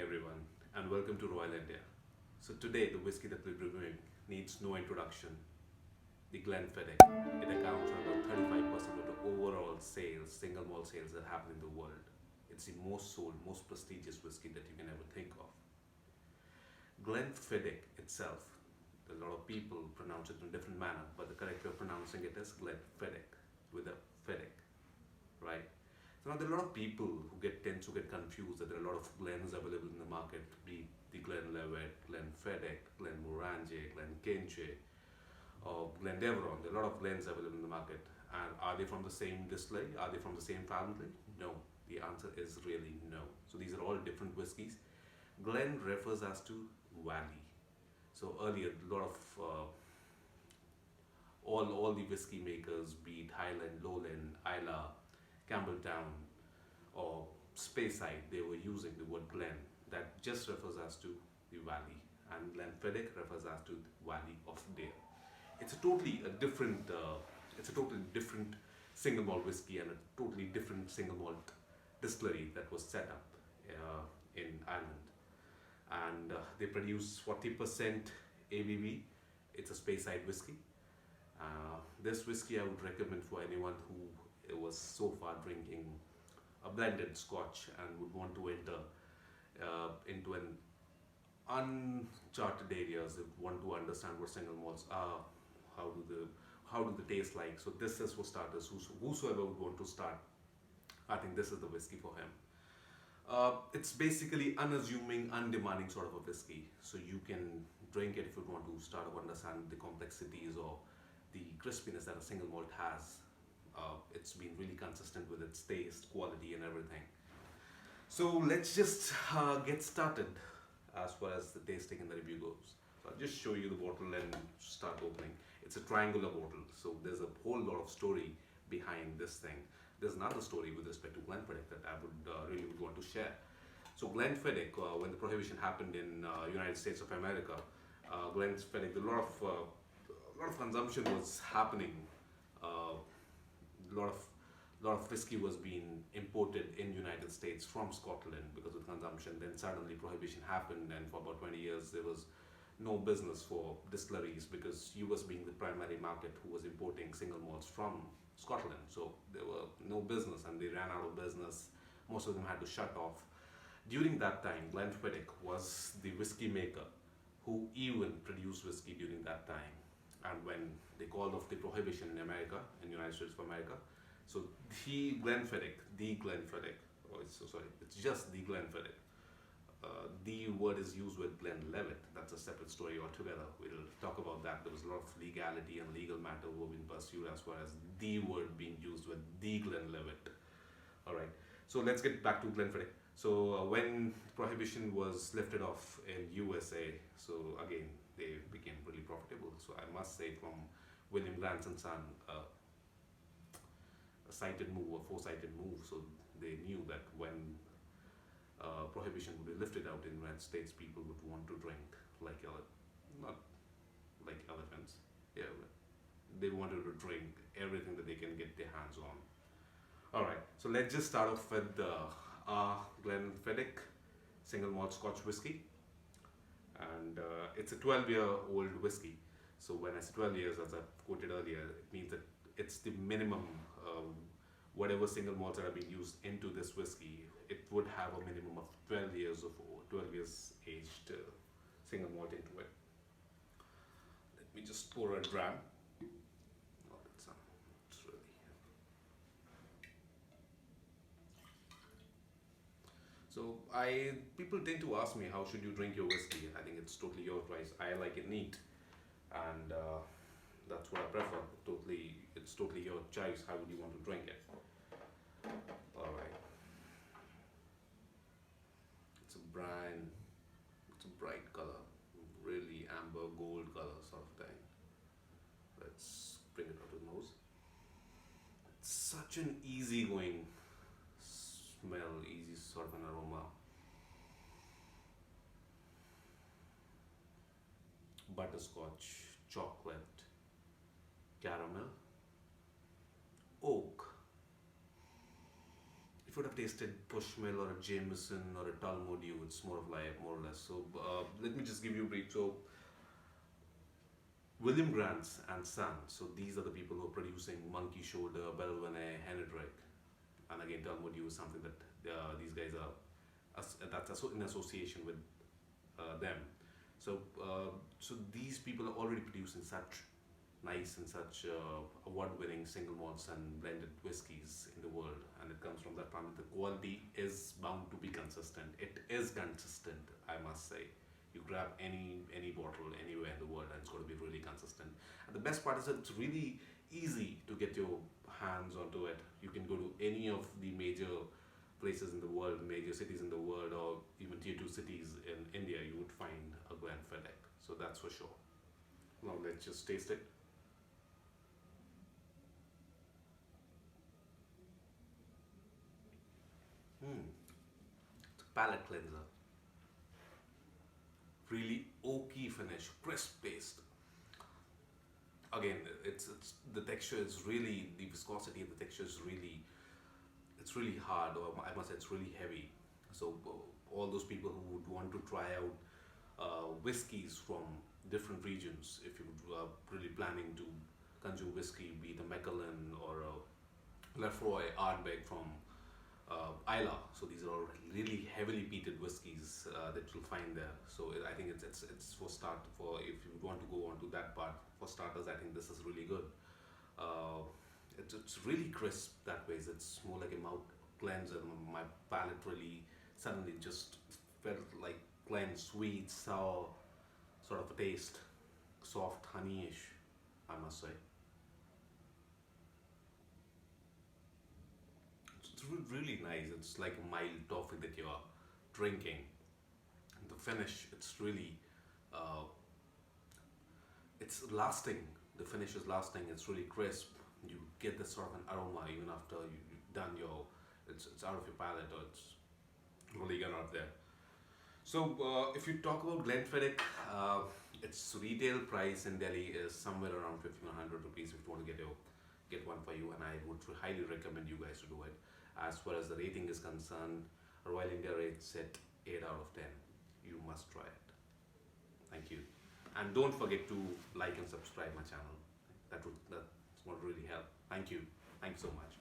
everyone, and welcome to Royal India. So today the whiskey that we'll be reviewing needs no introduction. The Glenfiddich. It accounts for about 35% of the overall sales, single malt sales that happen in the world. It's the most sold, most prestigious whiskey that you can ever think of. Glenfiddich itself, a lot of people pronounce it in a different manner, but the correct way of pronouncing it is Glenfiddich with a Fiddick, right? So now there are a lot of people who tend to get confused that there are a lot of Glens available in the market, be it the Glenlivet, Glenfiddich, Glenmorangie, Glenkinchie, or Glendeveron. There are a lot of Glens available in the market. And are they from the same distillery? Are they from the same family? No. The answer is really no. So these are all different whiskies. Glen refers us to valley. So earlier, a lot of all the whiskey makers, be it Highland, Lowland, Islay, Campbelltown, or Speyside, they were using the word Glen. That just refers us to the valley, and Glenfiddich refers us to the valley of Dare. It's a totally different single malt whiskey and a totally different single malt distillery that was set up in Ireland, and they produce 40% ABV. It's a Speyside whiskey. This whiskey I would recommend for anyone who was so far drinking a blended Scotch and would want to enter into an uncharted areas. They want to understand what single malts are, how do they taste like. So this is for starters. Whosoever would want to start, I think this is the whiskey for him. It's basically unassuming, undemanding sort of a whiskey. So you can drink it if you want to start to understand the complexities or the crispiness that a single malt has. It's been really consistent with its taste, quality, and everything. So let's just get started as far as the tasting and the review goes. So I'll just show you the bottle and start opening. It's a triangular bottle, so there's a whole lot of story behind this thing. There's another story with respect to Glenfiddich that I would really would want to share. So Glenfiddich, when the prohibition happened in United States of America, Glenfiddich, a lot of consumption was happening. A lot of whiskey was being imported in United States from Scotland because of consumption. Then suddenly prohibition happened, and for about 20 years there was no business for distilleries because US being the primary market who was importing single malts from Scotland. So there were no business and they ran out of business. Most of them had to shut off. During that time, Glenfiddich was the whiskey maker who even produced whiskey during that time. And when they called off the prohibition in America, in the United States of America, so the Glenfiddich, it's just the Glenfiddich. The word is used with Glenlivet. That's a separate story altogether. We'll talk about that. There was a lot of legality and legal matter were being pursued as far as the word being used with the Glenlivet. All right. So let's get back to Glenfiddich. So when prohibition was lifted off in USA, so again they became really profitable. So I must say, from William Grant's and Son, a sighted move, a foresighted move. So they knew that when prohibition would be lifted out in the United States, people would want to drink not like elephants. Yeah, they wanted to drink everything that they can get their hands on. All right, so let's just start off with the Glenfiddich single malt Scotch whiskey, and it's a 12-year-old whiskey. So when I say 12 years, as I quoted earlier, it means that it's the minimum. Whatever single malts that are being used into this whiskey, it would have a minimum of 12 years aged single malt into it. Let me just pour a dram. Oh, it's really. So people tend to ask me, how should you drink your whiskey? I think it's totally your choice. I like it neat, and that's what I prefer. It's totally your choice. How would you want to drink it? All right. It's a bright color, really amber gold color sort of thing. Let's bring it out to the nose. It's such an easygoing smell, easy sort of an aroma. Butterscotch, chocolate, caramel, oak. if you would have tasted Bushmill or a Jameson or a Talmud, you it's more or less. So let me just give you a brief. So William Grant and Son. So these are the people who are producing Monkey Shoulder, Belvene, Henedrick, and again Talmud is something that these guys are in association with them. So so these people are already producing such nice and such award-winning single malts and blended whiskies in the world, and it comes from that family. The quality is bound to be consistent. It is consistent, I must say. You grab any bottle anywhere in the world, and it's going to be really consistent. And the best part is that it's really easy to get your hands onto it. You can go to any of the major places in the world, major cities in the world, or even tier 2 cities in India. You would find a Glenfiddich. So that's for sure. Now let's just taste it. It's a palate cleanser. Really oaky finish, crisp taste. Again, it's the texture is really, the viscosity of the texture is really, it's really hard, or I must say it's really heavy. So all those people who would want to try out whiskies from different regions, if you are really planning to consume whiskey, be it a Macallan or a Lefroy Ardbeg from Isla. So these are all really heavily peated whiskies that you'll find there. So I think it's for start, for if you want to go on to that part. For starters, I think this is really good. It's really crisp that way. It's more like a mouth cleanser. My palate really suddenly just felt like cleansed, sweet, sour sort of a taste, soft, honeyish, I must say. It's really nice. It's like a mild toffee that you're drinking. The finish, it's really, uh, it's lasting. The finish is lasting. It's really crisp. You get this sort of an aroma even after you've done your, it's out of your palate, or it's really gone out there. So if you talk about Glenfiddich, its retail price in Delhi is somewhere around 1,500 rupees if you want to get one for you, and I would highly recommend you guys to do it. As far as the rating is concerned, Royal India rates it 8 out of 10. You must try it. Thank you. And don't forget to like and subscribe my channel. That's what really help. Thank you. Thanks so much.